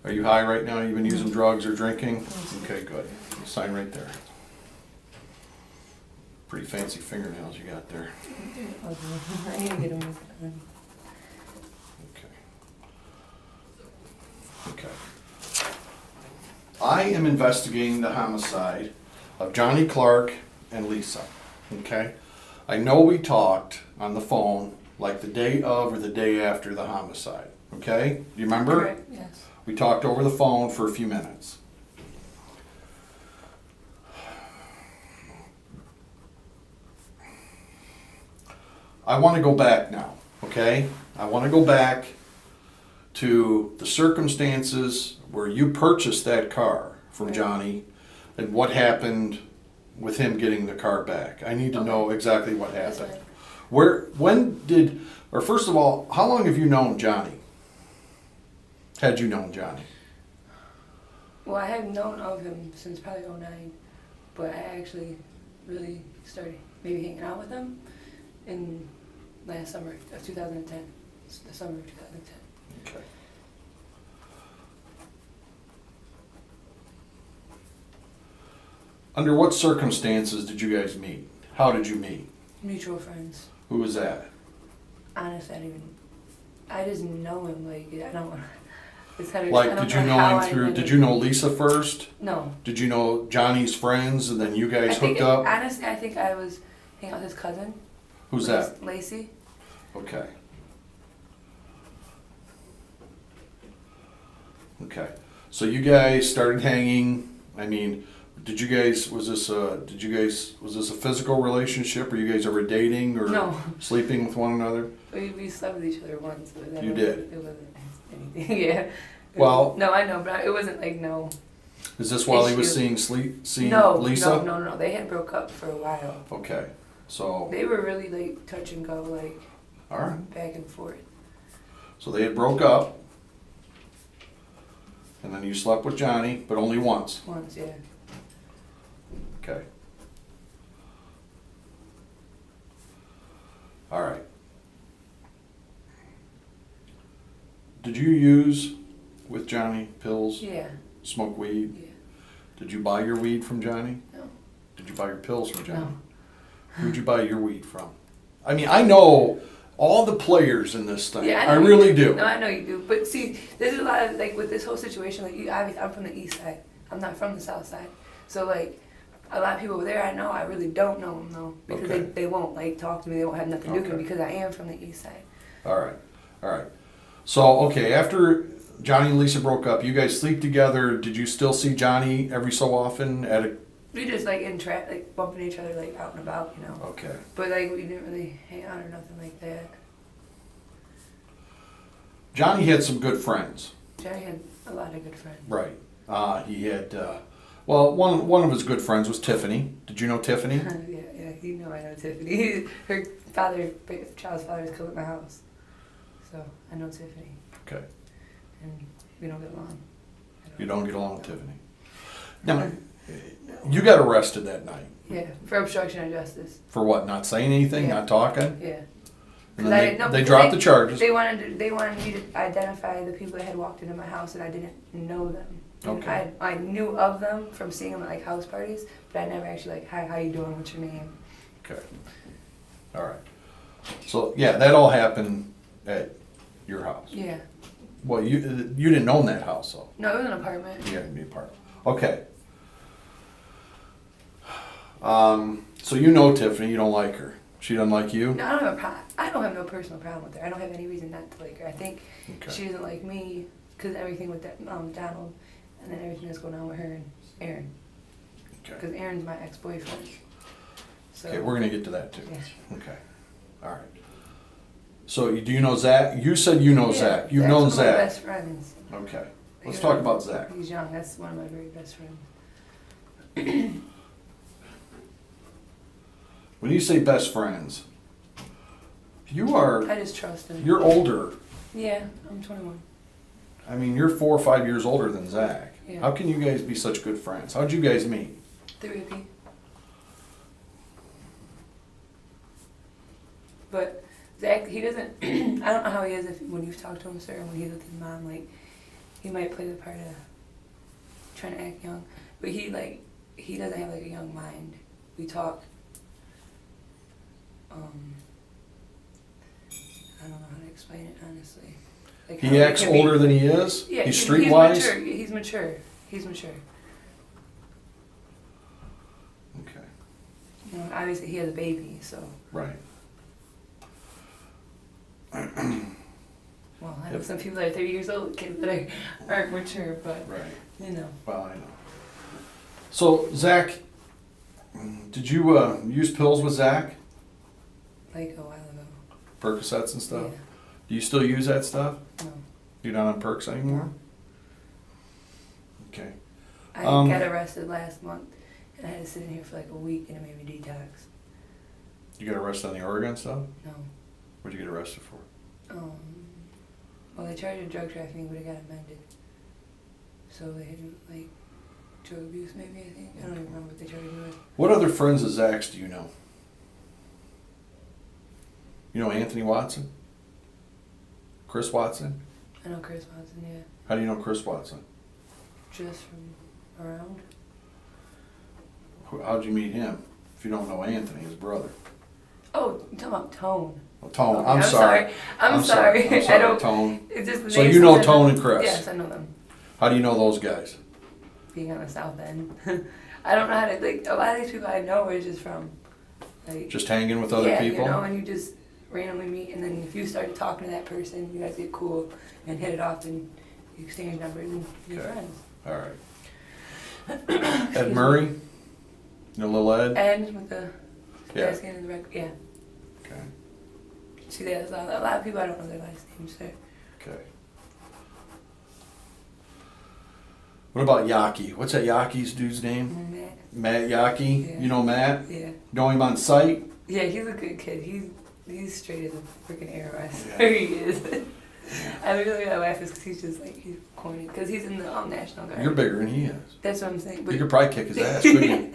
Are you high right now? You been using drugs or drinking? Okay, good. Sign right there. Pretty fancy fingernails you got there. I need to get them. Okay. I am investigating the homicide of Johnny Clarke and Lisa. Okay? I know we talked on the phone like the day of or the day after the homicide. Okay? Do you remember? Correct, yes. We talked over the phone for a few minutes. I want to go back now, okay? I want to go back to the circumstances where you purchased that car from Johnny and what happened with him getting the car back. I need to know exactly what happened. First of all, how long have you known Johnny? Had you known Johnny? Well, I have known of him since probably '09, but I actually really started maybe hanging out with him in last summer of 2010, the summer of 2010. Okay. Under what circumstances did you guys meet? How did you meet? Mutual friends. Who was that? Honestly, I just know him, like, I don't, it's kind of, Like, did you know him through, did you know Lisa first? No. Did you know Johnny's friends and then you guys hooked up? Honestly, I think I was hanging out with his cousin. Who's that? Lacey. Okay. Okay. So you guys started hanging, I mean, was this a physical relationship? Were you guys ever dating or No. sleeping with one another? We slept with each other once. But You did? It wasn't anything, yeah. Well. No, I know, but it wasn't like, no. Is this while he was Issue. seeing No, Lisa? no. They had broke up for a while. Okay. So, They were really like touch and go, like all right. back and forth. So they had broke up. And then you slept with Johnny, but only once. Once, yeah. Okay. All right. Did you use with Johnny pills? Yeah. Smoke weed? Yeah. Did you buy your weed from Johnny? No. Did you buy your pills from Johnny? No. Who'd you buy your weed from? I mean, I know all the players in this thing. Yeah, I really do. No, I know you do. But see, there's a lot of, like, with this whole situation, like, obviously, I'm from the east side. I'm not from the south side. So, like, a lot of people over there I know, I really don't know them, though. Because Okay. they won't, like, talk to me. They won't have nothing to do with me Okay. because I am from the east side. All right. All right. So, okay, after Johnny and Lisa broke up, you guys sleep together. Did you still see Johnny every so often at a... We just, like, like, bumping each other, like, out and about, you know. Okay. But, like, we didn't really hang out or nothing like that. Johnny had some good friends. Johnny had a lot of good friends. Right. He had, well, one of his good friends was Tiffany. Did you know Tiffany? Yeah, you know I know Tiffany. Her child's father is killed at my house. So, I know Tiffany. Okay. And we don't get along. You don't get along with Tiffany. Now, you got arrested that night. Yeah, for obstruction of justice. For what? Not saying anything? Yeah. Not talking? Yeah. And then they dropped the charges. They wanted me to identify the people that had walked into my house, and I didn't know them. And Okay. I knew of them from seeing them at, like, house parties, but I never actually, like, hi, how you doing? What's your name? Okay. All right. So, yeah, that all happened at your house. Yeah. Well, you didn't own that house, though. No, it was an apartment. You had to be a part. Okay. So you know Tiffany. You don't like her. She doesn't like you? No, I don't have a problem. I don't have no personal problem with her. I don't have any reason not to like her. I think Okay. she doesn't like me because everything with that Donald, and then everything that's going on with her and Aaron. Okay. Because Aaron's my ex-boyfriend. So. Okay, we're gonna get to that too. Yeah. Okay. All right. So do you know Zach? You said you know Yeah, Zach. You've Zach's known one of my Zach. best friends. Okay. Let's He's talk young. about Zach. He's young. That's one of my very best friends. When you say best friends, you are. I just trust him. You're older. Yeah, I'm 21. I mean, you're 4 or 5 years older than Zach. Yeah. How can you guys be such good friends? How'd you guys meet? Through EP. But Zach, he doesn't. I don't know how he is when you've talked to him, sir, and when he's with his mom. Like, he might play the part of trying to act young, but he doesn't have like a young mind. We talk. I don't know how to explain it honestly. Like He acts older than he is? Yeah, he's streetwise? He's mature. He's mature. Okay. You know, obviously he has a baby, so. Right. Well, I know some people that are 30 years old, kids that aren't mature, but, Right. you know. Well, I know. So, Zach, did you use pills with Zach? Like a while ago. Percocets and stuff? Yeah. Do you still use that stuff? No. You're not on perks anymore? Okay. I got arrested last month, and I had to sit in here for like a week, and it made me detox. You got arrested on the Oregon stuff? No. What'd you get arrested for? Well, they charged of drug trafficking, but it got amended. So they had like drug abuse, maybe, I think. I don't even remember what they charged me with. What other friends of Zach's do you know? You know Anthony Watson? Chris Watson? I know Chris Watson, yeah. How do you know Chris Watson? Just from around. How'd you meet him? If you don't know Anthony, his brother. Oh, you're talking about Tone. Well, Tone. Okay, I'm sorry. I'm sorry. I'm sorry, I don't. Tone. It's just the So names you know sometimes- Tone and Chris? Yes, I know them. How do you know those guys? Being on the South End. I don't know how to, like, a lot of these people I know are just from, like. Just hanging with other people? Yeah, you know, and you just randomly meet, and then if you start talking to that person, you guys get cool and hit it off, and you exchange numbers, and you're Okay. friends. All right. Ed Murray? You know Lil Ed? And with the Yeah. skin in the record, yeah. Okay. See, there's a lot of people I don't know their last names, so. Okay. What about Yaki? What's that Yaki's dude's name? Matt. Matt Yaki? Yeah. You know Matt? Yeah. Know him on site? Yeah, he's a good kid. He's straight as a freaking arrow. I Yeah. swear he is. I really laugh because he's just like, he's corny. Because he's in the National Guard. You're bigger than he is. That's what I'm saying. But You could probably kick his ass, couldn't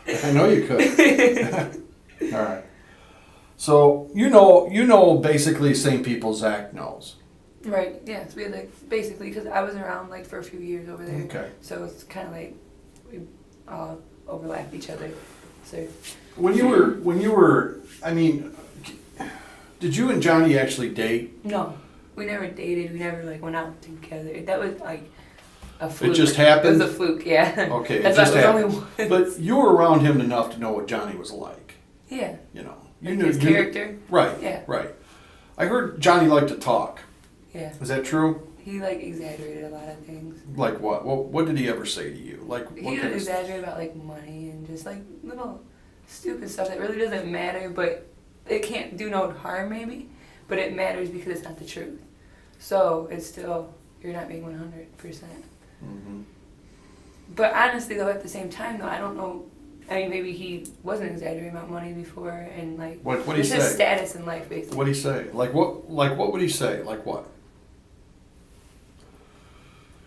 you? I know you could. All right. So you know basically the same people Zach knows. Right, yeah. So we had like, basically, because I was around like for a few years over there. Okay. So it's kind of like we all overlap each other. So. When you were, I mean, did you and Johnny actually date? No, we never dated. We never like went out together. That was like a fluke. It just happened? It was a fluke, yeah. Okay, it That's just why it was happened. only But you were around him enough to know what Johnny was like. Yeah. You know, Like his character. Right. Yeah. Right. I heard Johnny liked to talk. Yeah. Is that true? He like exaggerated a lot of things. Like what? What did he ever say to you? Like what He kind would of exaggerate about like money and just like little stupid stuff that really doesn't matter, but it can't do no harm maybe, but it matters because it's not the truth. So it's still, you're not being 100%. Mm-hmm. But honestly though, at the same time though, I don't know, I mean maybe he wasn't exaggerating about money before and like, What did he it's say? his status in life basically. What did he say? Like what would he say? Like what?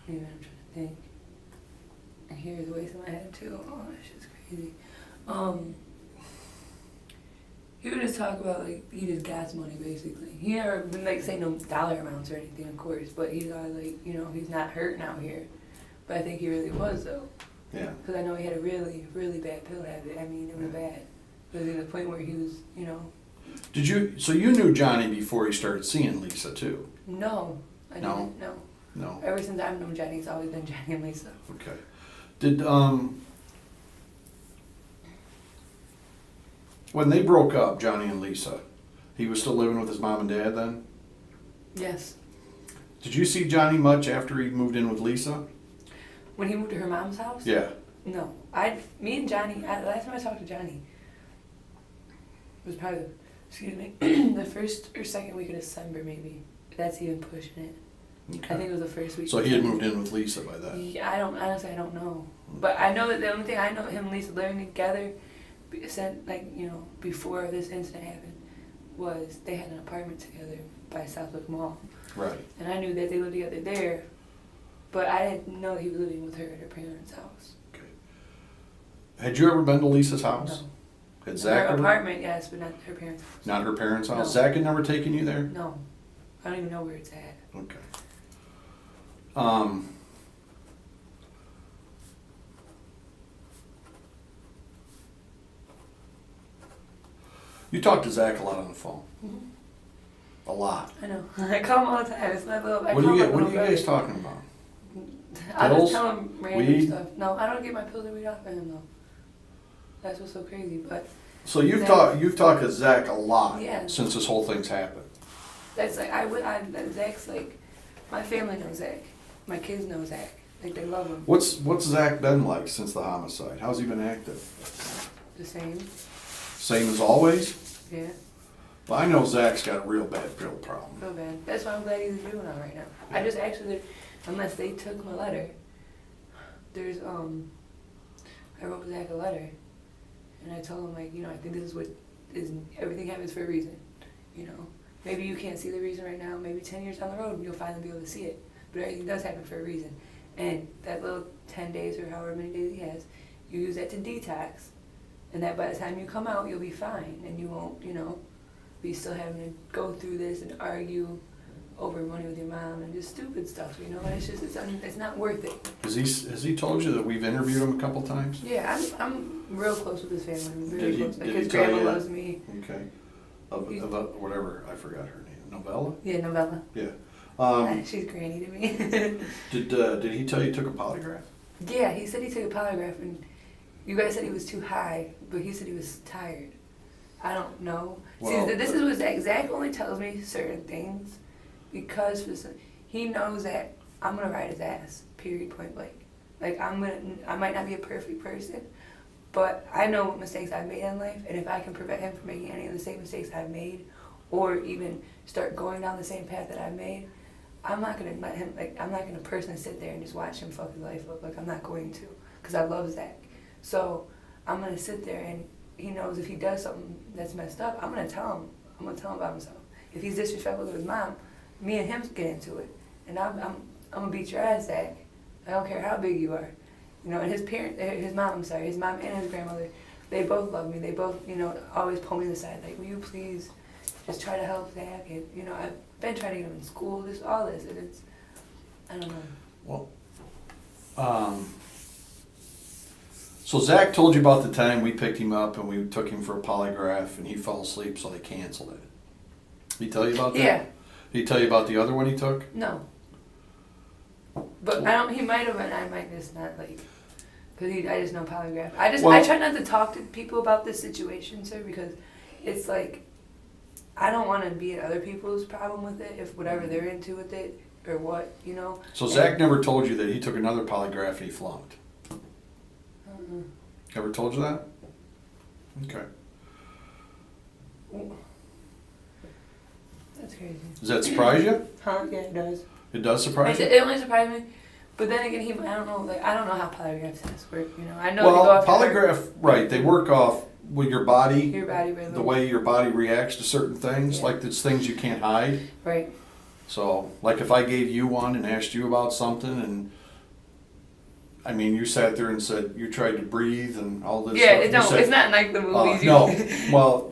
Maybe I'm trying to think. I hear his voice in my head too. Oh, that shit's crazy. He would just talk about like he just gas money basically. He never been like say no dollar amounts or anything, of course, but he's always like, you know, he's not hurting out here. But I think he really was though. Yeah. Because I know he had a really, really bad pill habit. I mean, it was bad. It was to the point where he was, you know. So you knew Johnny before he started seeing Lisa too? No, I No? didn't. No. No. Ever since I've known Johnny, it's always been Johnny and Lisa. Okay. Did when they broke up, Johnny and Lisa, he was still living with his mom and dad then? Yes. Did you see Johnny much after he moved in with Lisa? When he moved to her mom's house? Yeah. No. Me and Johnny, last time I talked to Johnny was probably, the first or second week of December maybe. That's even pushing it. Okay. I think it was the first week. So he had moved in with Lisa by then? Yeah, honestly, I don't know. But I know that the only thing I know, him and Lisa living together, before this incident happened, was they had an apartment together by Southwick Mall. Right. And I knew that they lived together there, but I didn't know he was living with her at her parents' house. Okay. Had you ever been to Lisa's house? No. Had Her Zach ever? apartment, yes, but not her parents' house. Not her parents' house? No. Zach had never taken you there? No. I don't even know where it's at. Okay. You talk to Zach a lot on the phone. A lot. I know. I call him all the time. It's my little. What are you guys talking about? I Pills? just tell him random Weed? stuff. No, I don't get my pills and weed off of him though. That's what's so crazy. But So you've talked to Zach a lot Yeah. since this whole thing's happened. that's like Zach's like, my family knows Zach. My kids know Zach. Like they love him. What's Zach been like since the homicide? How's he been acting? The same. Same as always? Yeah. Well, I know Zach's got a real bad pill problem. Real bad. That's why I'm glad he's in juvenile right now. I just actually, unless they took my letter, there's I wrote Zach a letter, and I told him like, I think this is what is. Everything happens for a reason, Maybe you can't see the reason right now. Maybe 10 years down the road you'll finally be able to see it. But everything does happen for a reason. And that little 10 days or however many days he has, you use that to detox, and that by the time you come out you'll be fine, and you won't, be still having to go through this and argue over money with your mom and just stupid stuff, And it's just it's not worth it. Has he told you that we've interviewed him a couple times? Yeah, I'm real close with his family. I'm very Did he- close. Like did his he tell grandma you? loves me. Okay. Of whatever, I forgot her name. Novella? Yeah, Novella. Yeah. She's granny to me. Did he tell you he took a polygraph? Yeah, he said he took a polygraph, and you guys said he was too high, but he said he was tired. I don't know. Well, See, this is what Zach only tells me certain things because he knows that I'm gonna ride his ass. Period. Point blank. Like I might not be a perfect person, but I know what mistakes I've made in life, and if I can prevent him from making any of the same mistakes I've made, or even start going down the same path that I've made, I'm not gonna let him. Like I'm not gonna personally sit there and just watch him fuck his life up. Like I'm not going to, because I love Zach. So I'm gonna sit there, and he knows if he does something that's messed up, I'm gonna tell him. I'm gonna tell him about himself. If he's disrespectful to his mom, me and him get into it, and I'm gonna beat your ass, Zach. I don't care how big you are, And his mom and his grandmother, they both love me. They both, always pull me to the side, like, will you please just try to help Zach? And I've been trying to get him in school, just all this, and it's, I don't know. Well, so Zach told you about the time we picked him up and we took him for a polygraph and he fell asleep, so they canceled it. Did he tell you about that? Yeah. Did he tell you about the other one he took? No. But he might have, and I might just not, like, because I just know polygraph. I try not to talk to people about this situation, sir, because it's like, I don't want to be at other people's problem with it, if whatever they're into with it, or what, So Zach never told you that he took another polygraph and he flunked? Ever told you that? Okay. That's crazy. Does that surprise you? Huh? Yeah, it does. It does surprise you? It only surprised me, but then again, I don't know how polygraph tests work. I know they go Well, off polygraph, right? They work off with your body, your body, really. the way your body reacts to certain things. Yeah. Like there's things you can't hide. Right. So, like if I gave you one and asked you about something, and I mean, you sat there and said you tried to breathe and all this. Yeah, stuff. it's not like the movies. No, well,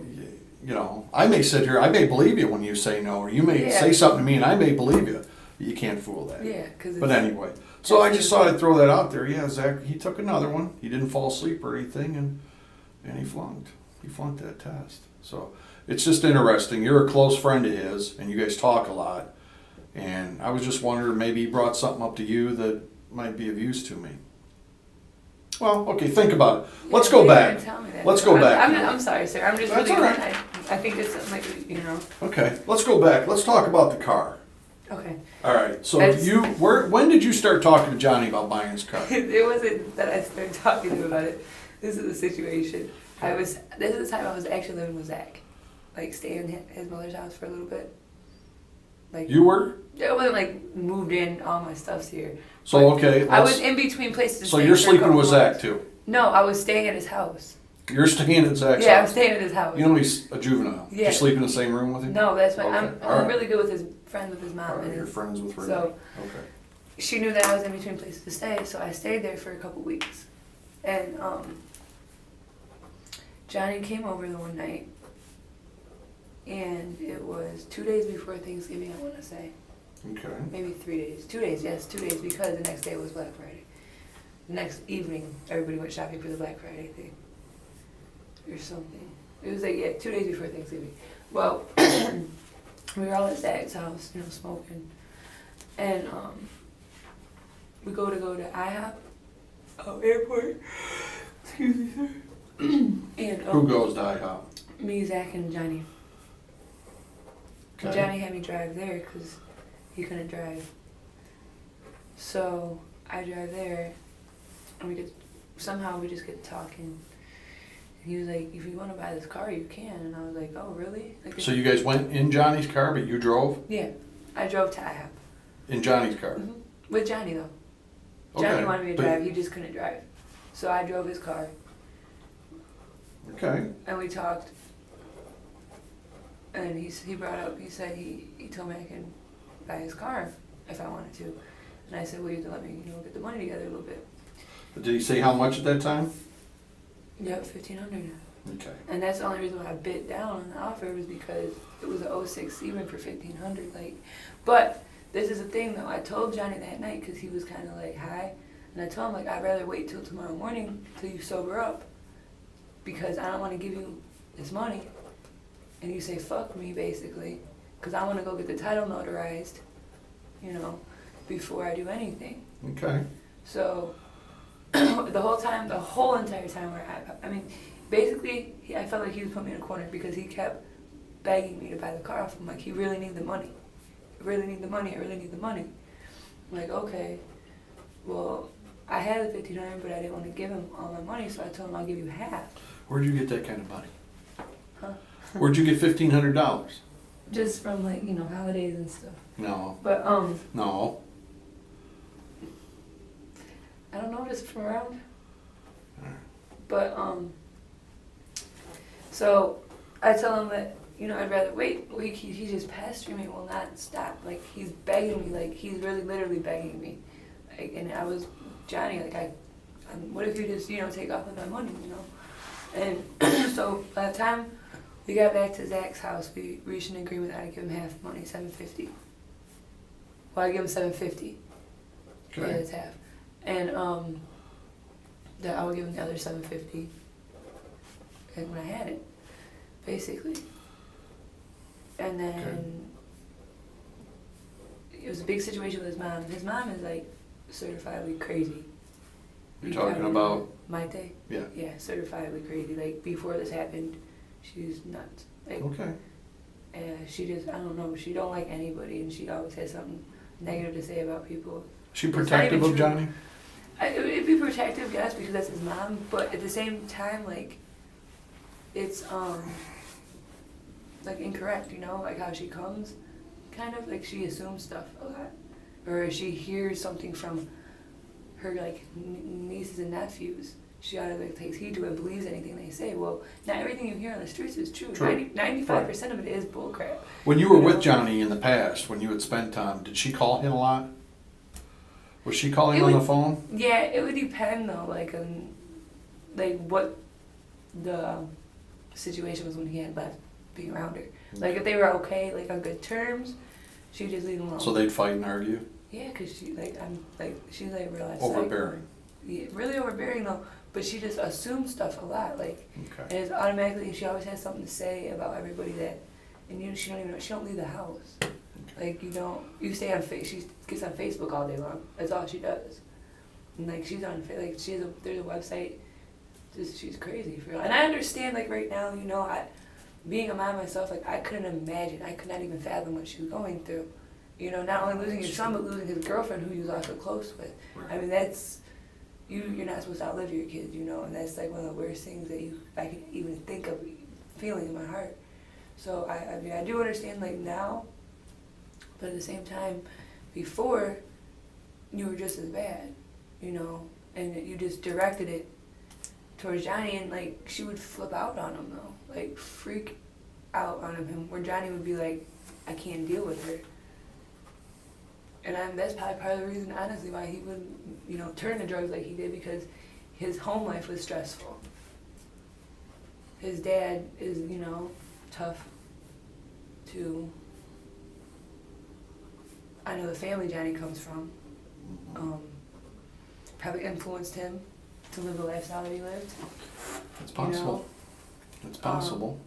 I may sit here, I may believe you when you say no, or you may say something to me and I may believe you. You can't fool that. Yeah, because. But anyway, so I just thought I'd throw that out there. Yeah, Zach, he took another one. He didn't fall asleep or anything, and he flunked. He flunked that test. So it's just interesting. You're a close friend of his, and you guys talk a lot. And I was just wondering, maybe he brought something up to you that might be of use to me. Well, okay, think about it. Let's go back. Let's go back. I'm sorry, sir. I'm just That's really. all right. I think it's something like. Okay, let's go back. Let's talk about the car. Okay. All right. So when did you start talking to Johnny about buying his car? It wasn't that I started talking to him about it. This is the situation. This is the time I was actually living with Zach, like staying in his mother's house for a little bit. Like you were? I wasn't like moved in. All my stuff's here. So okay. I was in between places. So you're sleeping with Zach too? No, I was staying at his house. You're staying at Zach's house? Yeah, I'm staying at his house. You know he's a juvenile. Yeah. You sleep in the same room with him? No, that's why Okay. I'm really good with his friends with his mom. All right, you're friends with Renee. So okay. she knew that I was in between places to stay, so I stayed there for a couple weeks. And Johnny came over the one night, and it was 2 days before Thanksgiving, I want to say. Okay. Maybe 3 days. 2 days, yes, 2 days, because the next day was Black Friday. The next evening, everybody went shopping for the Black Friday thing. Or something. It was like, yeah, 2 days before Thanksgiving. Well, we were all at Zach's house, you know, smoking. And we go to IHOP, airport. Excuse me, sir. And Who goes to IHOP? me, Zach, and Johnny. Okay. Johnny had me drive there because he couldn't drive. So I drive there, and we just get talking. And he was like, "If you want to buy this car, you can." And I was like, "Oh, really?" Like, So you guys went in Johnny's car, but you drove yeah, I drove to IHOP. in Johnny's car. Mm-hmm. With Johnny though. Okay, Johnny wanted me to but- drive. He just couldn't drive. So I drove his car, Okay. and we talked. And he brought up. He said he told me I can buy his car if I wanted to. And I said, well, you have to let me, you know, get the money together a little bit. But did he say how much at that time? Yep, $1,500. Okay. And that's the only reason why I bit down on the offer was because it was a 06 even for $1,500. Like, but this is the thing though. I told Johnny that night because he was kind of like high, and I told him like I'd rather wait till tomorrow morning till you sober up, because I don't want to give you this money, and you say fuck me basically, because I want to go get the title notarized, you know, before I do anything. Okay. So the whole entire time I mean, basically, I felt like he was putting me in a corner because he kept begging me to buy the car off him. Like, he really needed the money. I really need the money. I really need the money. I'm like, okay, well, I had the $1,500, but I didn't want to give him all my money, so I told him I'll give you half. Where'd you get that kind of money? Huh? Where'd you get $1,500? Just from, like, you know, holidays and stuff. No. But, No. I don't know, just from around. Alright. But, so I tell him that, you know, I'd rather wait. Like, he's just pestering me, will not stop. Like, he's begging me, like, he's really literally begging me. Like, and I was, Johnny, like, what if you just, you know, take off with my money, you know? And so by the time we got back to Zach's house, we reached an agreement that I'd give him half money, $750. Well, I give him $750. Yeah, Okay. it's half. And that I would give him the other $750. And when I had it, basically. And then it was a big situation with his mom. His mom is like certifiably crazy. You're talking about? Maite? Yeah. Yeah, certifiably crazy. Like, before this happened, she was nuts. Like, Okay. and she just, I don't know, she don't like anybody, and she always has something negative to say about people. She It's not protective even of true. Johnny? It'd be protective, yes, because that's his mom, but at the same time, like, it's, like, incorrect, you know, like how she comes, kind of, like, she assumes stuff a lot, or if she hears something from her, like, nieces and nephews, she automatically takes heed to it and believes anything they say. Well, not everything you hear on the streets is true. True. 95% of it is bullcrap. When you were You with know? Johnny in the past, when you had spent time, did she call him a lot? Was she calling It on would- the phone? Yeah, it would depend though, like on, like what the situation was when he had left being around her. Like if they were okay, like on good terms, she'd just leave him alone. So they'd fight and argue? Yeah, cause she's like she's like real life Overbearing. psycho. Yeah, really overbearing though, but she just assumes stuff a lot. Like, and Okay. it's automatically she always has something to say about everybody that, and you know, she don't leave the house. Like, you stay on she gets on Facebook all day long. That's all she does. And like she's on like there's a website. Just she's crazy for real. And I understand like right now, you know, being a mom myself, like I couldn't imagine. I could not even fathom what she was going through. You know, not only losing his son, but losing his girlfriend, who he was also close with. I mean, that's you're not supposed to outlive your kids, you know, and that's like one of the worst things that I can even think of feeling in my heart. So I mean, I do understand like now. But at the same time, before, you were just as bad, you know, and you just directed it towards Johnny, and like she would flip out on him though, like freak out on him, where Johnny would be like, I can't deal with her. And that's probably part of the reason, honestly, why he would, you know, turn to drugs like he did, because his home life was stressful. His dad is, you know, tough to, I know the family Johnny comes from probably influenced him to live the lifestyle that he lived. It's possible. It's possible.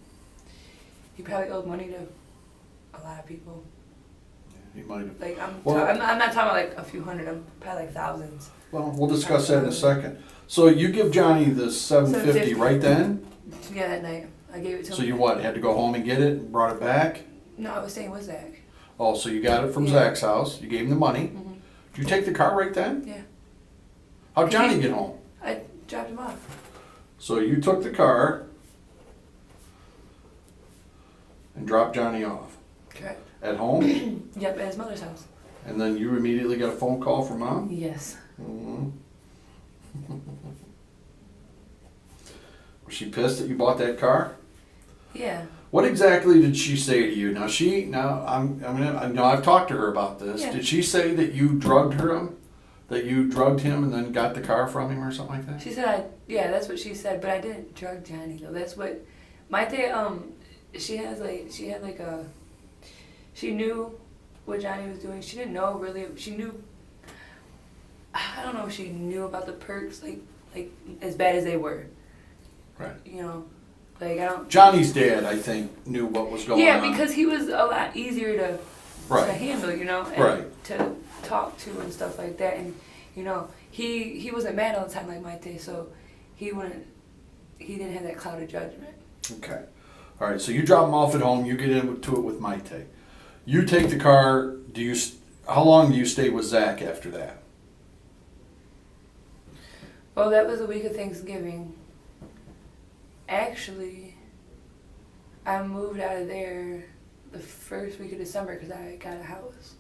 He probably owed money to a lot of people. He might have. Like I'm not talking about like a few hundred. I'm probably like thousands. Well, we'll discuss that in a second. So you give Johnny the $750 right then? Yeah, that night I gave it to him. So you what? Had to go home and get it and brought it back? No, I was staying with Zach. Oh, so you got it from Yeah. Zach's house. You gave him the money. Mm-hmm. Did you take the car right then? Yeah. How'd Johnny get home? I dropped him off. So you took the car and dropped Johnny off Correct. at home, Yep, at his mother's house. and then you immediately got a phone call from Mom? Yes. Mm-hmm. Was she pissed that you bought that car? Yeah. What exactly did she say to you? I've talked to her about this. Yeah. Did she say that you drugged her? That you drugged him and then got the car from him or something like that? She said that's what she said, but I didn't drug Johnny though. That's what my day she knew what Johnny was doing. She didn't know really. She knew. I don't know if she knew about the perks like as bad as they were. Right. You know, like I don't. Johnny's dad, I think, knew what was going on. Yeah, because he was a lot easier to handle, you know, and to talk to and stuff like that. And you know, he wasn't mad all the time like Maite, so he didn't have that cloud of judgment. Okay. All right, so you drop him off at home, you get into it with Maite. You take the car, how long do you stay with Zach after that? Well, that was the week of Thanksgiving. Actually, I moved out of there the first week of December because I got a house.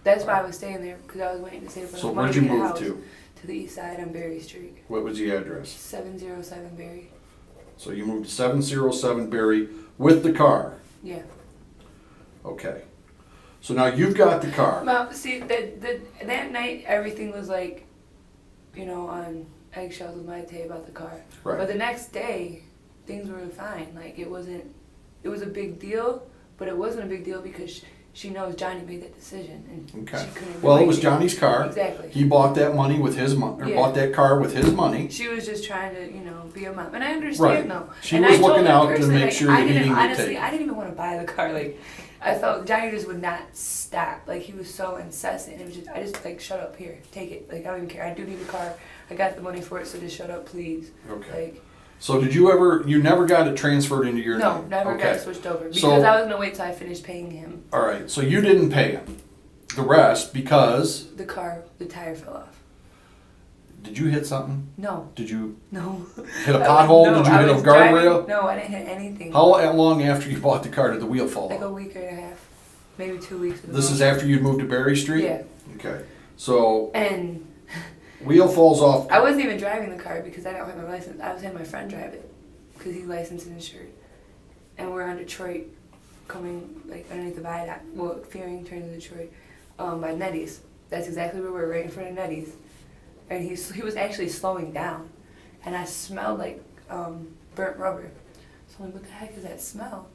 That's why I was staying there, because I was waiting to save for So money where'd to you get a move house. to? To the east side on Berry Street. What was the address? 707 Berry. So you moved to 707 Berry with the car? Yeah. Okay. So now you've got the car. Well, see, that night everything was like, you know, on eggshells with Maite about the car. Right. But the next day, things were fine. Like it was a big deal, but it wasn't a big deal because she knows Johnny made that decision, and Okay. she couldn't. Well, it was Johnny's car. Exactly. He bought that money with his money, or bought that car with his money. She was just trying to, you know, be a mom, and I understand though. She and was I told looking her out to personally, make like, sure that he didn't get honestly, taken. I didn't even want to buy the car. Like, I felt Johnny just would not stop. Like he was so incessant. It was just, I just like, shut up, here, take it. Like I don't even care. I do need the car. I got the money for it, so just shut up, please. Okay. Like, So you never got it transferred into your name? no, never Okay. got it switched over because So- I was gonna wait till I finished paying him. All right, so you didn't pay him the rest because, The tire fell off. did you hit something? No, Did you no. hit a pothole? No, Did you I hit a was guardrail? driving- No, I didn't hit anything. How long after you bought the car did the wheel fall Like off? a week and a half, maybe 2 weeks. This is after you'd moved to Berry Street? Yeah. Okay, so And wheel falls off. I wasn't even driving the car because I don't have my license. I was having my friend drive it because he's licensed and insured. And we're on Detroit, coming like underneath the viaduct. Well, Fearing turns to Detroit by Nettie's. That's exactly where we're, right in front of Nettie's. And he was actually slowing down, and I smelled like burnt rubber. So I'm like, what the heck is that smell?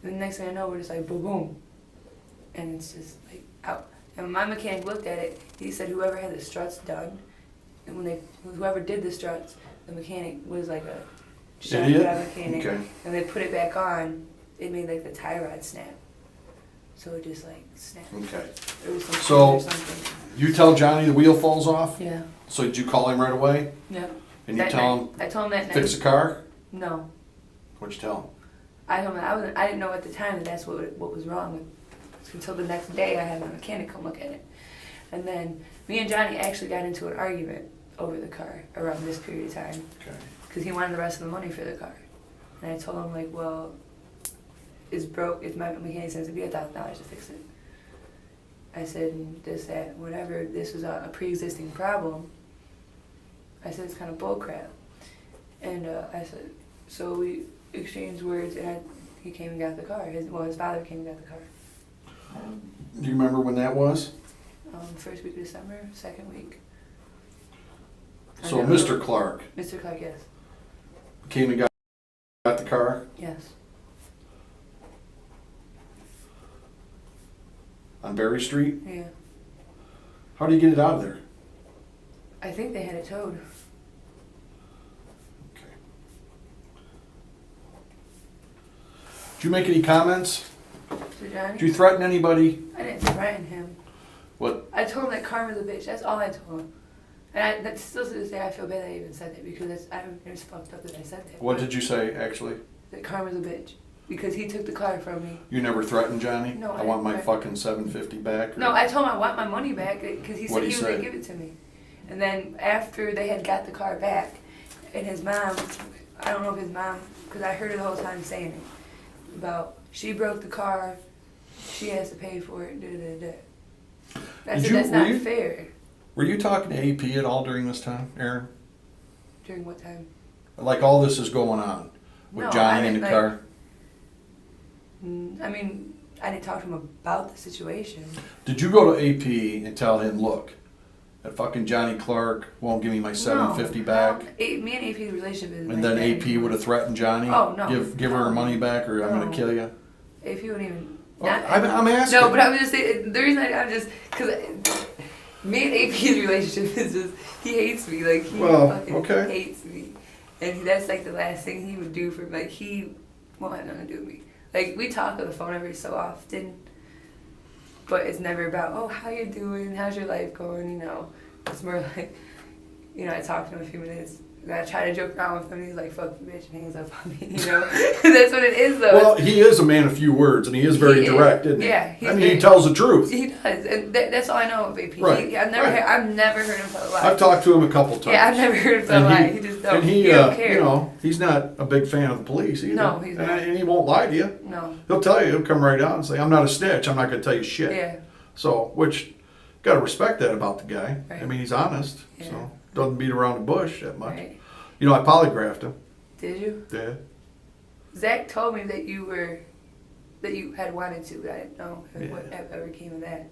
And the next thing I know, we're just like boom, boom, and it's just like out. And when my mechanic looked at it, he said whoever had the struts done, and whoever did the struts, the mechanic was like a Idiot? mechanic, Okay. and they put it back on. It made like the tie rod snap, so it just like snapped. Okay. It was some So- or something. You tell Johnny the wheel falls off? Yeah. So did you call him right away? Yeah. And you That tell night. I told him that him, fix night. the car? No. What'd you tell him? I told him I didn't know at the time that that's what was wrong with. Until the next day, I had my mechanic come look at it, and then me and Johnny actually got into an argument over the car around this period of time Okay. because he wanted the rest of the money for the car, and I told him like, well, it's broke. If my mechanic says it'd be $1,000 to fix it. I said this, that, whatever. This was a pre-existing problem. I said it's kind of bullcrap, and I said so we exchanged words, and he came and got the car. His father came and got the car. Do you remember when that was? First week of December, second week. So Mr. Clarke Mr. Clarke, yes. came and got the car? Yes. on Berry Street? Yeah. How do you get it out of there? I think they had it towed. Okay. Did you make any comments? To Johnny? Did you threaten anybody? I didn't threaten him. What? I told him that Carmen's a bitch. That's all I told him. And that still to this day I feel bad that I even said that because it was fucked up that I said that. What did you say, actually? That Carmen's a bitch. Because he took the car from me. You never threatened Johnny? No, I want my I- fucking $750 back? Or... No, I told him I want my money back because he said What'd he he was going say? to give it to me. And then after they had got the car back, and his mom, I don't know if his mom, because I heard her the whole time saying it, about she broke the car, she has to pay for it, da-da-da. I said, that's not fair. Were you talking to AP at all during this time, Aaron? During what time? Like all this is going on with No, I Johnny in the didn't, car? I mean, I didn't talk to him about the situation. Did you go to AP and tell him, look, that fucking Johnny Clarke won't give me my $750 back? No, me and AP's relationship is. And then AP would have threatened Johnny? Oh, no. Give her her money back or I'm going to kill you? AP wouldn't even. I'm asking. No, but I'm just saying, the reason I'm just, because me and AP's relationship is just, he hates me. Like, he fucking hates me. And that's like the last thing he would do for me. Like, he won't have nothing to do with me. Like, we talk on the phone every so often, but it's never about, oh, how you doing? How's your life going? You know, it's more like, you know, I talk to him a few minutes, and I try to joke around with him, and he's like, fuck you, bitch, and hangs up on me, you know? That's what it is, though. Well, he is a man of few words, and he is very direct, isn't he? Yeah. I mean, he tells the truth. He does, and that's all I know of AP. Right. I've never heard him tell a lie. I've talked to him a couple times. Yeah, I've never heard him tell a lie. He just don't. And he don't care. you know, he's not a big fan of the police either. No, he's not. And he won't lie to you. No. He'll tell you. He'll come right out and say, I'm not a snitch. I'm not going to tell you shit. Yeah. So, which, got to respect that about the guy. Right. I mean, he's honest. Yeah. So, doesn't beat around the bush that much. Right. You know, I polygraphed him. Did you? Yeah. Zach told me that you had wanted to, but I didn't know what ever came of that.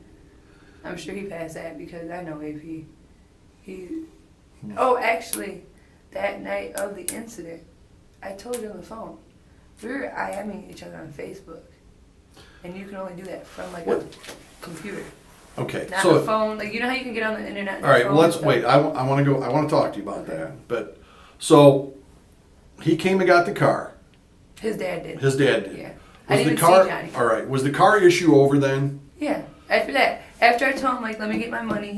I'm sure he passed that because I know AP. Oh, actually, that night of the incident, I told you on the phone, we were IMing each other on Facebook, and you can only do that from like a computer, Okay. not So, a phone. Like, you know how you can get on the internet. all right. Well, let's wait. I want to talk to you about that. But so he came and got the car. His dad did. His dad did. Yeah. Was I didn't the even car see Johnny. all right? Was the car issue over then? Yeah. After that, after I told him like, let me get my money,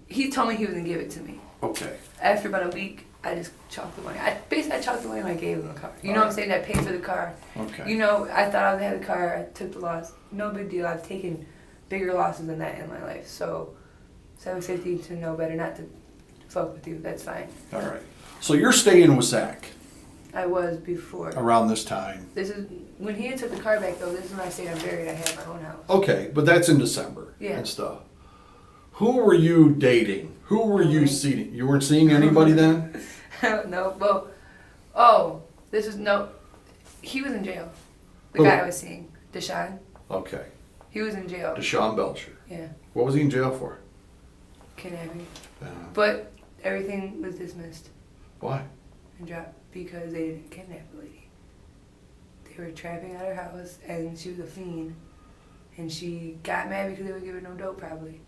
he told me he was gonna give it to me. Okay. After about a week, I just chalked the money. I chalked the money and I gave him the car. You know what I'm saying? I paid for the car. Okay. You know, I thought I was gonna have the car. I took the loss. No big deal. I've taken bigger losses than that in my life. So, $750 to know better, not to fuck with you. That's fine. All right. So you're staying with Zach I was before. around this time. This is when he had took the car back though. This is when I stayed on Buried. I had my own house. Okay, but that's in December Yeah. and stuff. Who were you dating? Who were you seeing? You weren't seeing anybody then? I don't know. Well, he was in jail. The Who? guy I was seeing, Deshaun. Okay. He was in jail. Deshaun Belcher. Yeah, What was he in jail for? kidnapping. Uh, But everything was dismissed why? and dropped because they didn't kidnap the lady. They were trapping at her house, and she was a fiend. And she got mad because they would give her no dope, probably.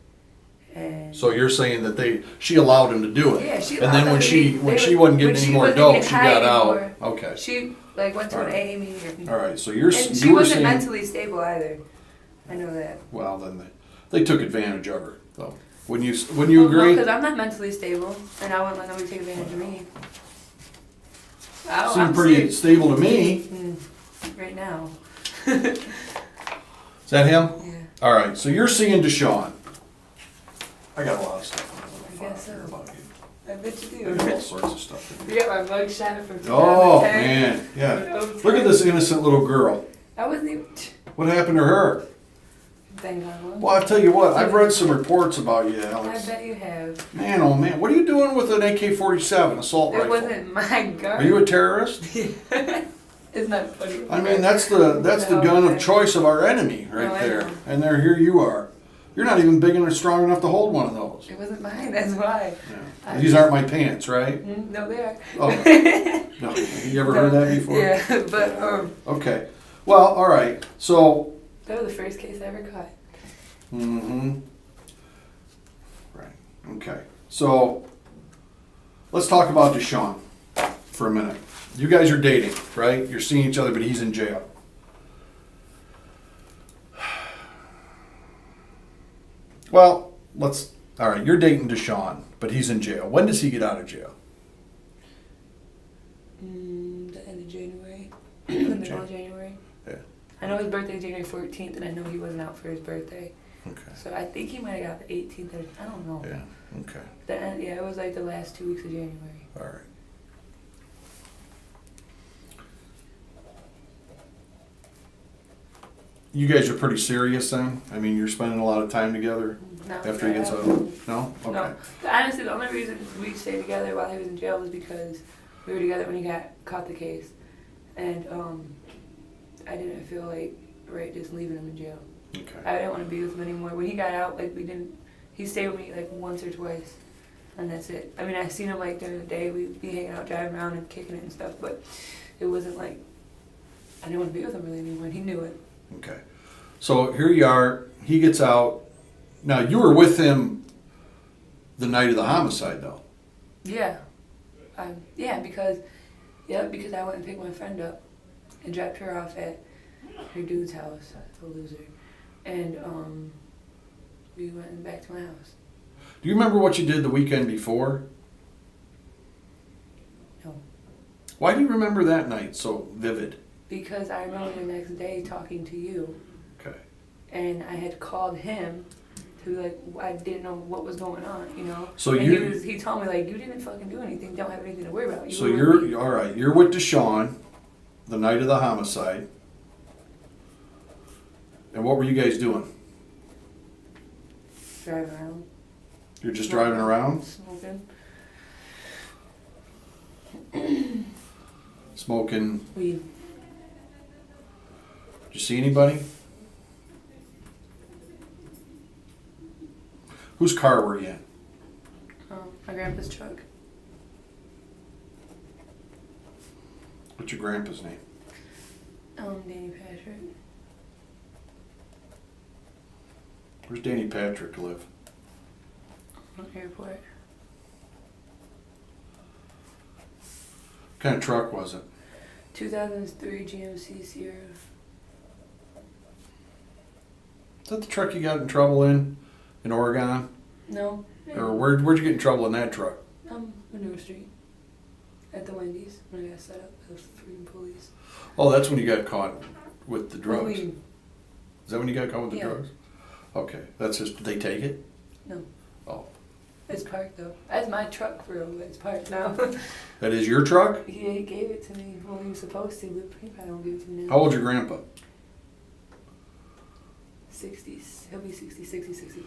And So you're saying that she allowed him to do it. Yeah, she And then allowed when him. she wasn't getting any more wasn't dope, getting she high got out. anymore, Okay. She went to All an right. AA meeting. All right. So you're And she you were wasn't saying, mentally stable either. I know that. well, then they took advantage of her, though. Wouldn't you agree? Because I'm not mentally stable, and I wouldn't let nobody take advantage of me. Seemed pretty stable to me. Right now. Is that him? Yeah. All right. So you're seeing Deshaun. I got a lot of stuff. I guess so. Here about you. I bet you There's all do. sorts of stuff in You here. got my mug shot from 2010. Oh man, yeah. Look at this innocent little girl. I wasn't even. What happened to her? Thank God. Well, I'll tell you what. I've read some reports about you, I Alex. bet you have. Man, oh man, what are you doing with an AK-47 assault It rifle? wasn't my gun. Are you a terrorist? It's not funny. I mean, that's the gun of choice of our enemy right No, I there. know. And here you are. You're not even big enough, strong enough to hold one of those. It wasn't mine, that's why. Yeah. These aren't my pants, right? No, they are. Oh. No. You ever heard that before? Yeah, but Okay. Well, all right. So that was the first case I ever caught. Mm-hmm. Right. Okay. So let's talk about Deshaun for a minute. You guys are dating, right? You're seeing each other, but he's in jail. Well, all right, you're dating Deshaun, but he's in jail. When does he get out of jail? The end of January. The middle of January. Yeah. I know his birthday is January 14th, and I know he wasn't out for his birthday. Okay. So I think he might have got the 18th, or I don't know. Yeah. Okay. Yeah, it was like the last 2 weeks of January. All right. You guys are pretty serious then? I mean, you're spending a lot of time together No, after he gets out? No? Okay. No. Honestly, the only reason we stayed together while he was in jail was because we were together when he got caught the case. And I didn't feel like right just leaving him in jail. Okay. I didn't want to be with him anymore. When he got out, like he stayed with me like once or twice, and that's it. I mean, I seen him like during the day. We'd be hanging out, driving around and kicking it and stuff, but it wasn't like, I didn't want to be with him really anymore, and he knew it. Okay. So here you are. He gets out. Now, you were with him the night of the homicide, though. Yeah. Because I went and picked my friend up and dropped her off at her dude's house, the loser. And we went back to my house. Do you remember what you did the weekend before? No. Why do you remember that night so vivid? Because I remember the next day talking to you. Okay. And I had called him to be like, I didn't know what was going on, you know? So and he told me like, you didn't fucking do anything, don't have anything to worry about. So you're, all right, you're with Deshaun the night of the homicide. And what were you guys doing? Driving around. You're just driving around? Smoking. Smoking. Weed. Did you see anybody? Whose car were you in? My grandpa's truck. What's your grandpa's name? Danny Patrick. Where's Danny Patrick live? Airport. What kind of truck was it? 2003 GMC Sierra. Is that the truck you got in trouble in Oregon? No. Or where'd you get in trouble in that truck? Manure Street. At the Wendy's when I got set up by the freaking police. Oh, that's when you got caught with the drugs. Weed. Is that when you got caught with the Yeah. drugs? Okay, that's just, did they take it? No. Oh. It's parked though. That's my truck for real, but it's parked now. That is your truck? He gave it to me. Well, he was supposed to, but he probably won't give it to me now. How old's your grandpa? 60s. He'll be 60, 65.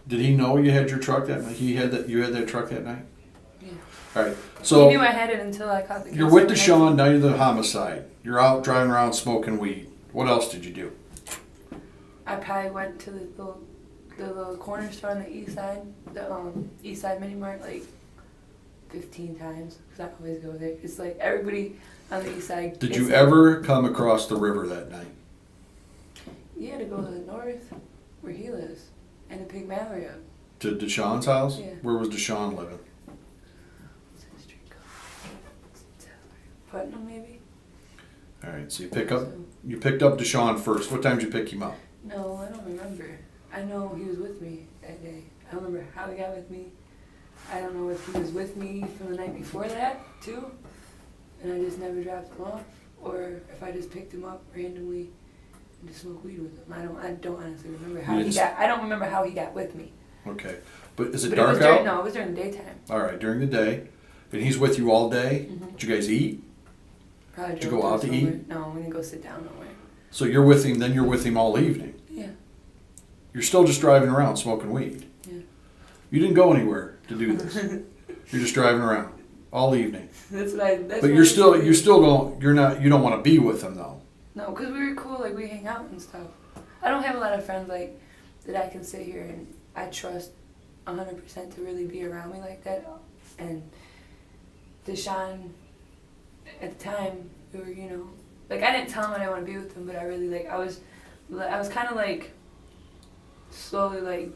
Did he know you had your truck that night? You had that truck that night? Yeah. All right. He So knew I had it until I caught the case. you're with Deshaun night of the homicide. You're out driving around smoking weed. What else did you do? I probably went to the little corner store on the east side, the east side mini mart, like 15 times. Because I always go there. It's like everybody on the east side. Did you ever come across the river that night? You had to go to the north, where he lives, and to pick Mallory up. To Deshaun's house? Yeah. Where was Deshaun living? What's that street called? Putnam, maybe? All right. So you picked up Deshaun first. What time did you pick him up? No, I don't remember. I know he was with me that day. I don't remember how he got with me. I don't know if he was with me from the night before that, too, and I just never dropped him off, or if I just picked him up randomly and just smoked weed with him. I don't honestly remember how he got. I don't remember how he got with me. Okay. But is it But dark out? No, it was during the daytime. All right, during the day. And he's with you all day? Mm-hmm. Did you guys eat? Probably Did you drove go out to somewhere. eat? No, we didn't go sit down nowhere. So you're with him, then you're with him all evening. Yeah. You're still just driving around smoking weed. Yeah. You didn't go anywhere to do this. You're just driving around all evening. That's what I. That's But what you're I still did. you don't want to be with him though. No, because we were cool. Like we hang out and stuff. I don't have a lot of friends like that I can sit here and I trust 100% to really be around me like that. And Deshaun, at the time, we were, like I didn't tell him I didn't want to be with him, but I really I was kind of like slowly like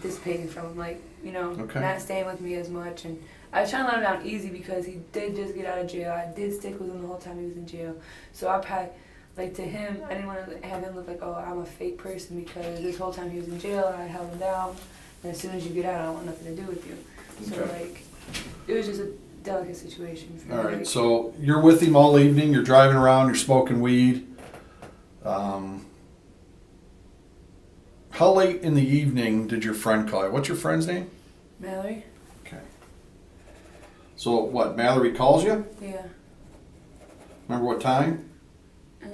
dissipating from him, like, you know, Okay. not staying with me as much. And I was trying to let him down easy because he did just get out of jail. I did stick with him the whole time he was in jail. So I probably, like, to him, I didn't want to have him look like, oh, I'm a fake person, because this whole time he was in jail, I held him down. And as soon as you get out, I don't want nothing to do with you. So, Okay. like, it was just a delicate situation for All me. right, Like, so you're with him all evening, you're driving around, you're smoking weed. How late in the evening did your friend call you? What's your friend's name? Mallory? Okay. So what, Mallory calls you? Yeah. Remember what time? It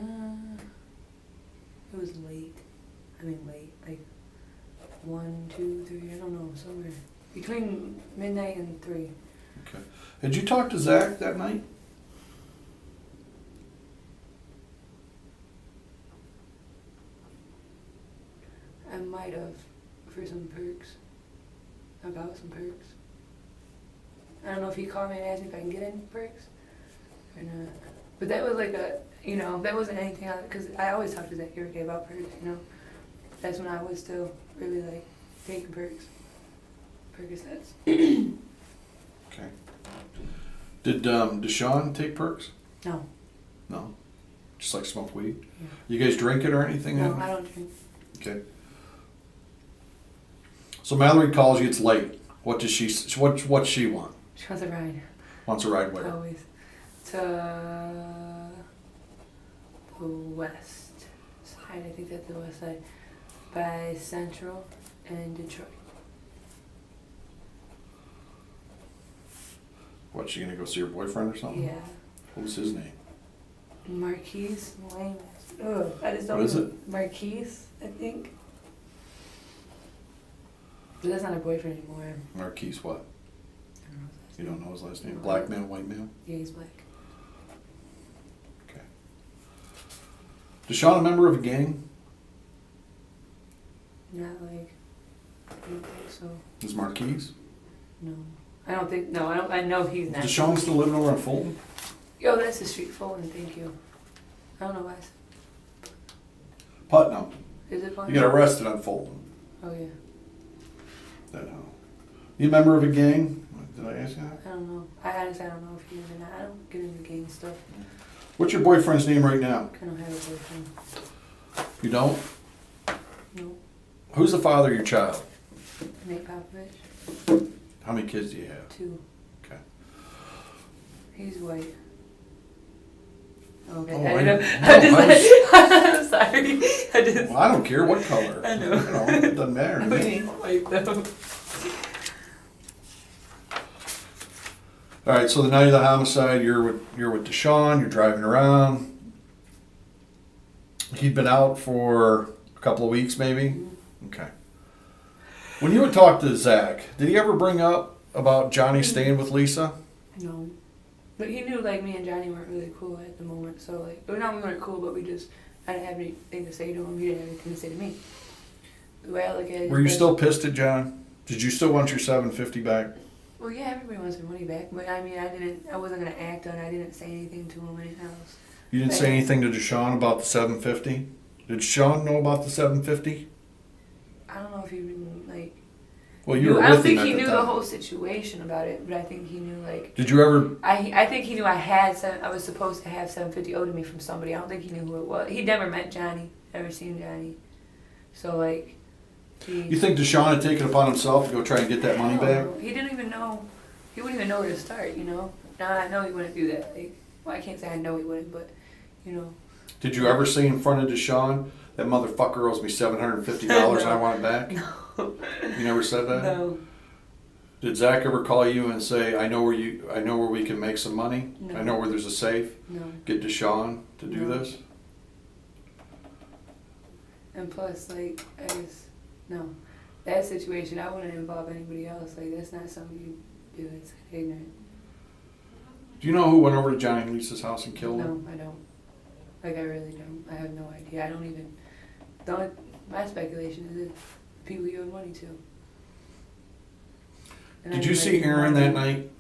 was late. I mean, late. Like 1, 2, 3, I don't know, somewhere between midnight and 3. Okay. Did you talk to Zach that night? I might have, for some perks. About some perks. I don't know if he called me and asked me if I can get any perks or not. But that was like a, you know, that wasn't anything else, because I always talked to Zach every day about perks, you know. That's when I was still really like taking perks. Percocets. Okay. Did Deshaun take perks? No. No? Just like smoke weed? Yeah. You guys drink it or anything? No, I don't drink. Okay. So Mallory calls you, it's late. What does she, what's she want? She wants a ride. Wants a ride where? Always. To the west side. I think that's the west side. By Central and Detroit. What, she gonna go see her boyfriend or something? Yeah. What's his name? Marquise Lame. Ugh, I just don't What is know. it? Marquise, I think. But that's not her boyfriend anymore. Marquise what? I don't know his last You name. don't know his last name? No. Black male, white male? Yeah, he's black. Okay. Deshaun a member of a gang? Not like, I don't think so. Is Marquise? No. I don't think, no, I know he's not. Is Deshaun still living over in Fulton? Yo, that's the street Fulton, thank you. I don't know why. Putnam. Is it fun? You got arrested on Fulton. Oh, yeah. You a member of a gang? Did I ask you that? I don't know. I honestly don't know if he is or not. I don't get into gang stuff. What's your boyfriend's name right now? I don't have a boyfriend. You don't? No. Who's the father of your child? Nate Popovich. How many kids do you have? 2. Okay. He's white. Okay. Oh, I I know. know. I'm sorry. I just. Well, I don't care what color. I know. You know, it doesn't matter to I me. mean, white though. All right, so the night of the homicide, you're with Deshaun, you're driving around. He'd been out for a couple of weeks, maybe? Mm-hmm. Okay. When you would talk to Zach, did he ever bring up about Johnny staying with Lisa? No. But he knew like me and Johnny weren't really cool at the moment, so like, well, not we weren't cool, but I didn't have anything to say to him. He didn't have anything to say to me. The way I look at it. Were you still pissed at John? Did you still want your $750 back? Well, yeah, everybody wants their money back, but I mean, I wasn't gonna act on it. I didn't say anything to him, anything else. You didn't say anything to Deshaun about the $750? Did Sean know about the $750? I don't know if he even like. Well, you were I don't with him think at he the knew time. the whole situation about it, but I think he knew like. Did you ever? I think he knew I was supposed to have $750 owed to me from somebody. I don't think he knew who it was. He never met Johnny, never seen Johnny, so like. You think Deshaun had taken it upon himself to go try and get that money back? He didn't even know. He wouldn't even know where to start. You know. Now I know he wouldn't do that. Like, well, I can't say I know he wouldn't, but you know. Did you ever say in front of Deshaun, that motherfucker owes me $750 and I want it back? No. You never said that? No. Did Zach ever call you and say, I know where we can make some money? No. I know where there's a safe? No. Get Deshaun to do No. this? And plus, like, no. That situation, I wouldn't involve anybody else. Like, that's not something you do. It's ignorant. Do you know who went over to Johnny and Lisa's house and killed him? No, I don't. Like, I really don't. I have no idea. I don't even. My speculation is if people you owe money to. And I Did you didn't see really Aaron know. that night?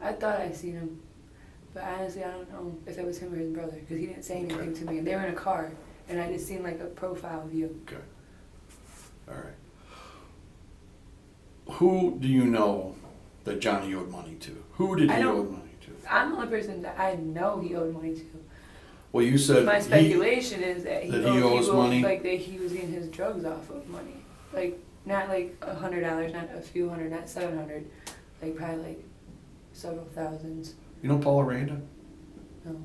I thought I seen him, but honestly, I don't know if that was him or his brother because he didn't say anything to me. And they were in a car, and I just seen like a profile of you. Okay. All right. Who do you know that Johnny owed money to? Who did he owe money to? I'm the only person that I know he owed money to. Well, you said My speculation is that he owes money. Like that he was getting his drugs off of money, like not like $100, not a few hundred, not 700, like probably like several thousands. You know Paula Randa? No.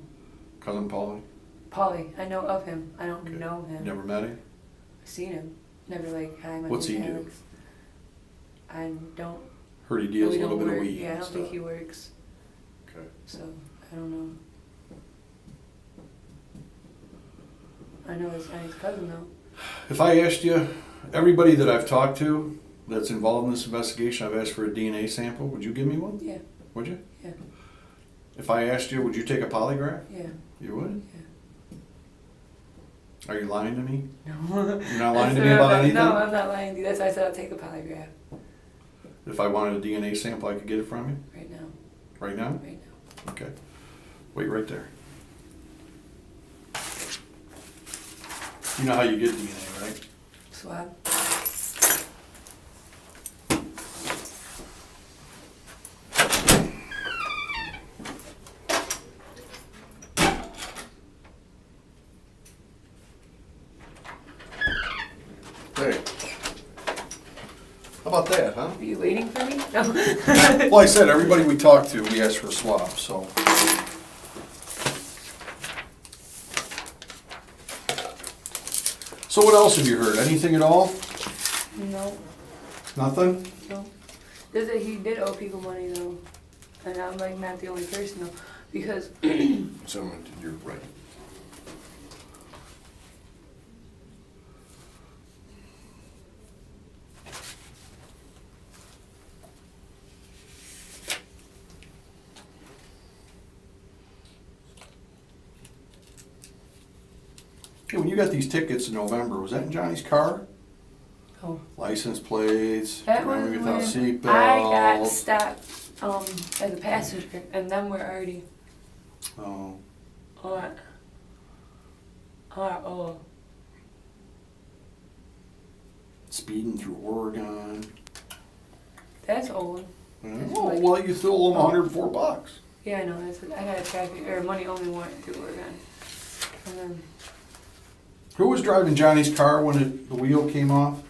Cousin Paulie? Paulie, I know of him. I don't Okay. know him. Never met him? I've seen him. Never like hi. My What's he name's do? Alex. I don't. Heard he deals a really little don't bit of work. weed. Yeah, I and don't think stuff. he works. Okay. So I don't know. I know it's Johnny's cousin though. If I asked you, everybody that I've talked to that's involved in this investigation, I've asked for a DNA sample. Would you give me one? Yeah. Would you? Yeah. If I asked you, would you take a polygraph? Yeah. You would? Yeah. Are you lying to me? No. You're not lying to me about anything? No, I'm not lying to you. That's why I said I'll take a polygraph. If I wanted a DNA sample, I could get it from you? Right now. Right now? Right now. Okay. Wait right there. You know how you get DNA, right? Swab. Hey. How about that, huh? Are you waiting for me? No. Well, I said, everybody we talked to, we asked for a swab, so. So what else have you heard? Anything at all? No. Nothing? No. There's that he did owe people money though. And I'm like not the only person though. Because Someone, you're right. Hey, when you got these tickets in November, was that in Johnny's car? oh, License plates, that was driving without when seatbelt. I got stopped as a passenger and then we're already Oh, oh speeding through Oregon. that's old. Oh, well, you still owe them $104. Yeah, I know. I got a traffic or money only warrant through Oregon. And then Who was driving Johnny's car when the wheel came off?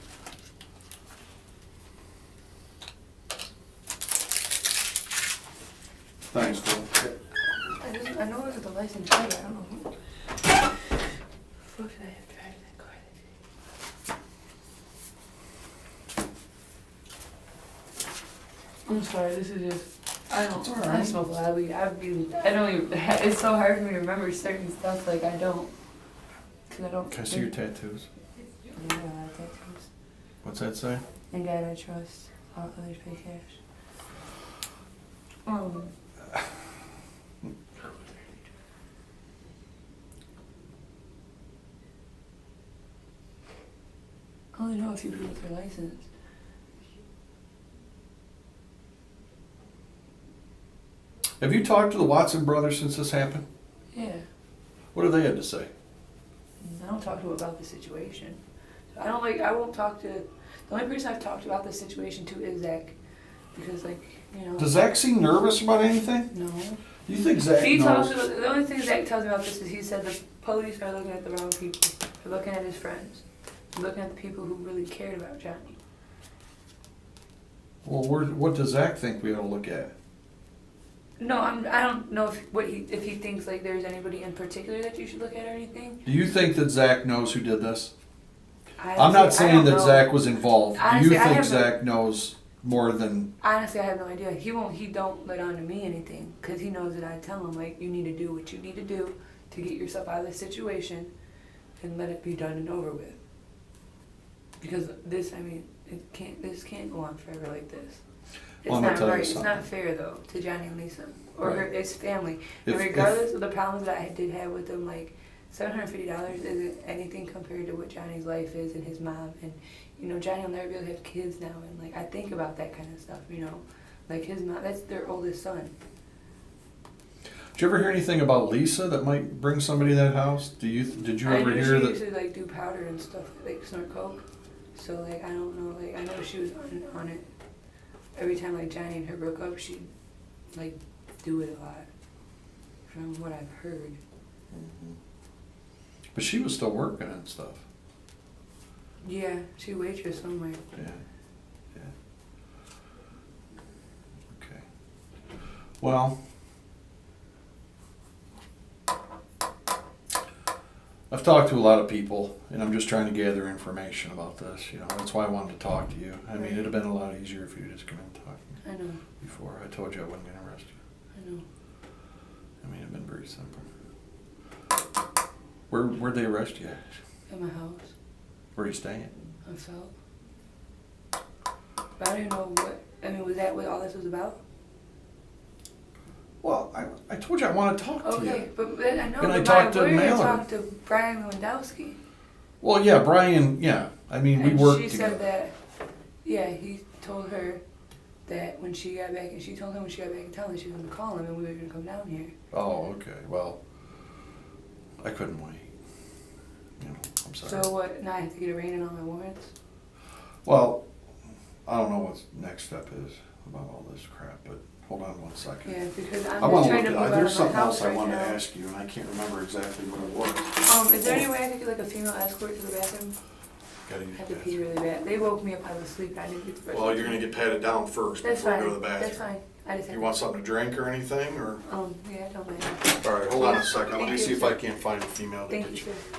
Thanks, Phil. I know it was the license driver. I don't know who. Fuck did I have driving that car that day? I'm sorry. This is just. I don't. It's all I right. smoke a lot of weed. I don't even. It's so hard for me to remember certain stuff. Like I don't. Cause I don't. Can I see your tattoos? I got a lot of tattoos. What's that say? And God, I trust. All others pay cash. I only know a few people with their license. Have you talked to the Watson brothers since this happened? Yeah. What have they had to say? I don't talk to them about the situation. I won't talk to, the only person I've talked about the situation to is Zach. Because Does Zach seem nervous about anything? No. Do you think Zach He knows? talks about, the only thing Zach tells me about this is he said the police are looking at the wrong people. They're looking at his friends. They're looking at the people who really cared about Johnny. Well, what does Zach think we ought to look at? No, I don't know if he thinks like there's anybody in particular that you should look at or anything. Do you think that Zach knows who did this? I'm Honestly, not I saying don't that know. Zach was involved. Do Honestly, you I think have no- Zach knows more than? Honestly, I have no idea. He don't let on to me anything because he knows that I tell him like you need to do what you need to do to get yourself out of this situation and let it be done and over with. Because this can't go on forever like this. It's Well, I'm gonna not tell you right. It's something. not fair though to Johnny and Lisa or Right. his family. If- And regardless of the problems that I did have with them, like $750 isn't anything compared to what Johnny's life is and his mom and Johnny will never be able to have kids now and like I think about that kind of stuff. Like his mom, that's their oldest son. you ever hear anything about Lisa that might bring somebody to that house? Did you I ever know hear she that? used to like do powder and stuff, like snort coke. So like I don't know, like I know she was on it. Every time like Johnny and her broke up, she'd like do it a lot. From what I've heard. But she was still working and stuff. Yeah, she waitress somewhere. Yeah. Yeah. Okay. Well, I've talked to a lot of people, and I'm just trying to gather information about this. You know, that's why I wanted to talk to you. I mean, it'd have been a lot easier if you just come in and talk I know. before. I told you I wasn't going to arrest you. I know. I mean, it'd been very simple. Where'd they arrest you at? At my house. Where are you staying? I felt. But I don't even know what. I mean, was that what all this was about? Well, I told you I want to talk to you. Okay, but then I know. And I but talked to my lawyer Mallard. talked to Brian Lewandowski. Well, yeah, Brian. Yeah, I mean, we And worked she together. said that. Yeah, he told her that when she got back, and she told him when she got back in town that she was gonna call him and we were gonna come down here. Oh, okay. Well, I couldn't wait. You know, I'm sorry. So what? Now I have to get a rain in on my warrants. Well, I don't know what the next step is about all this crap, but hold on one second. Yeah, because I'm I want just to trying look to at. move out There's of my something house else I right wanted to now. ask you, and I can't remember exactly what it was. Is there any way I could get like a female escort to the bathroom? Gotta I use have the to pee bathroom. really bad. They woke me up. I was asleep. And I didn't get the brush. Well, you're gonna get patted down first That's before fine. you go to the bathroom. That's fine. I just have You want something to drink or anything, or? Yeah, I don't mind. All right, hold on a second. Let Thank me you, see if sir. I can't find a female to Thank get you, you. sir.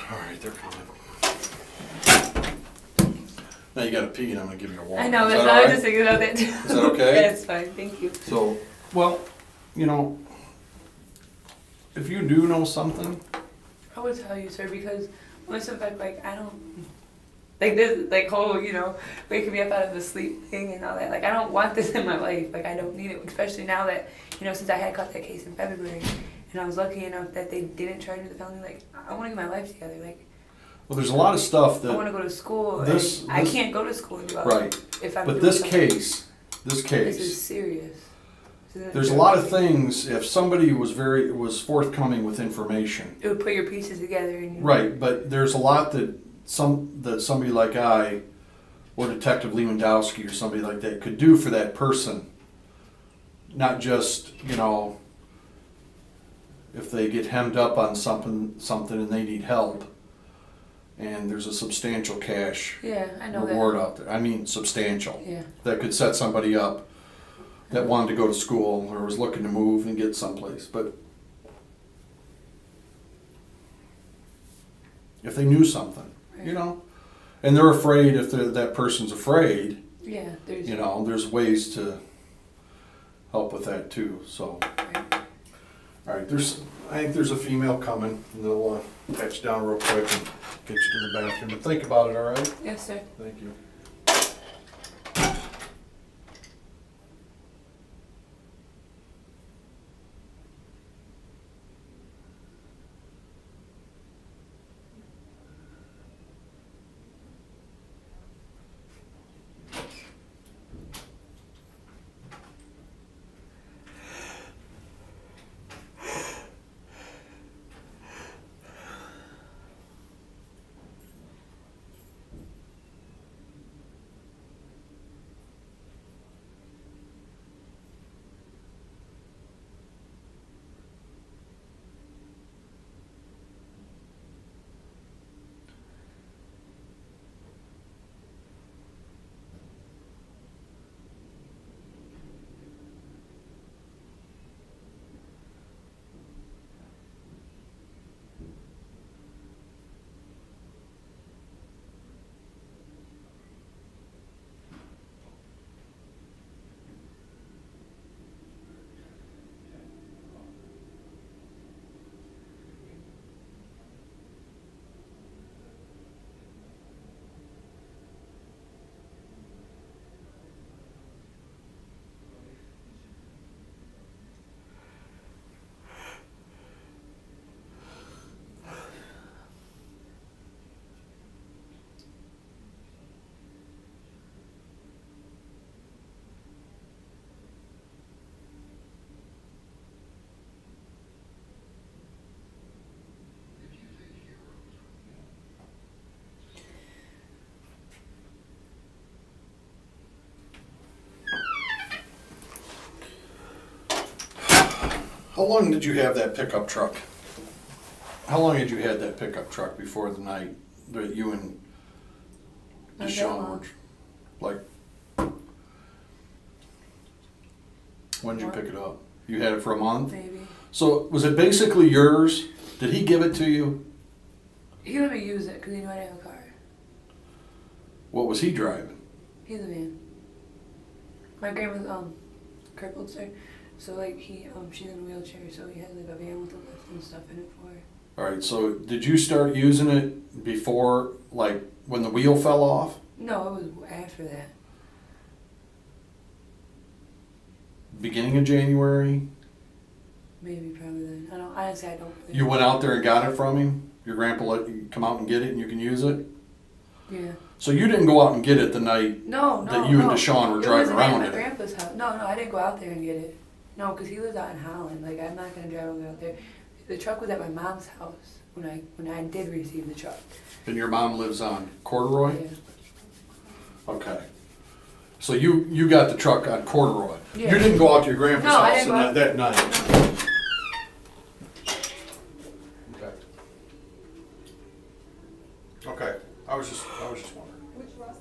All right, they're coming. Now you gotta pee, and I'm gonna give you a walk. I know. Is That's that I all was right? just thinking about that too. Is that okay? That's fine. Thank you. So, well, you know, if you do know something, I would tell you, sir, because most of it, like, I don't, like this, like whole, waking me up out of the sleep thing and all that. Like, I don't want this in my life. Like, I don't need it, especially now that, since I had caught that case in February, and I was lucky enough that they didn't charge me the felony. Like, I want to get my life together. Like, well, there's a lot of stuff I want that, to go to school. this- I this- can't go to school anymore. right, If I'm but doing this something. case, This is serious. This isn't there's a joke. lot of things, if somebody was forthcoming with information, It would put your pieces together and right, but there's a lot that somebody like I, or Detective Lewandowski or somebody like that could do for that person. Not just, if they get hemmed up on something and they need help, and there's a substantial cash Yeah, I know reward that. out there. I mean, substantial. Yeah. That could set somebody up that wanted to go to school or was looking to move and get someplace. But if they knew something, Right. and they're afraid, if that person's afraid, Yeah, there's. there's ways to help with that too. So, Right. all right, I think there's a female coming, and they'll patch down real quick and get you to the bathroom, but think about it, all right? Yes, sir. Thank you. How long did you have that pickup truck? How long had you had that pickup truck before the night that you and Not that Deshaun long. were, like, when did you pick it up? You had it for a month? Maybe. So was it basically yours? Did he give it to you? He let me use it because he knew I didn't have a car. What was he driving? He's a man. My grandma's crippled, sir. So like she's in a wheelchair, so he had like a van with a lift and stuff in it for her. All right, so did you start using it before, like, when the wheel fell off? No, it was after that. Beginning of January? Maybe probably then. I don't honestly. I don't. Really You went out there and got it from him? Your grandpa let you come out and get it and you can use it? Yeah. So you didn't go out and get it the night No, that you and Deshaun were driving around at in my it? grandpa's house. No, I didn't go out there and get it. No, because he lives out in Holland. Like I'm not gonna drive out there. The truck was at my mom's house when I did receive the truck. And your mom lives on Corduroy? Yeah. Okay. So you got the truck on Corduroy? Yeah. You didn't go out to your grandpa's No, I house didn't go out- that night? Okay. Okay. I was just wondering. Which Russ?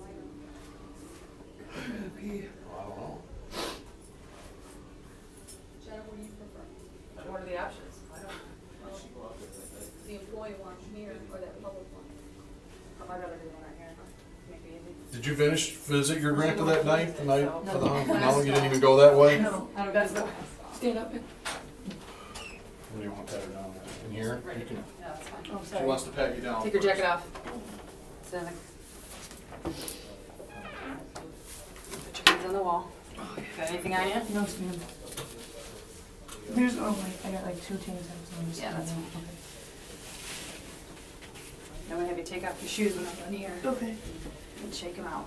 Okay. I don't know. Jenna, what do you prefer? What are the options? I don't, The employee one here or that public one? I'd rather do one right here, make it easy. Did you visit your grandpa that night, the night No. for the hunt? No, you didn't even go that way? No, I don't that's know. the stand up. Where do you want to pat her down? In here? Right. You can, Yeah, that's fine. Oh, she sorry. wants to pat you down. Take your first. jacket off. Sit in the- Put your hands on the wall. Got anything on you? No, ma'am. There's I got like 2 tank tops. Yeah, that's fine. Okay. I'm gonna have you take off your shoes when I'm done here Okay. and shake them out.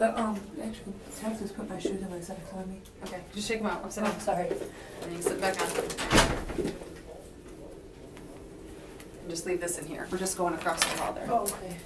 Actually, Texas put my shoes in my socks on me. Okay, just shake them out. Upside Oh, down. sorry. And you can sit back on. And just leave this in here. We're just going across the hall there. Oh, okay.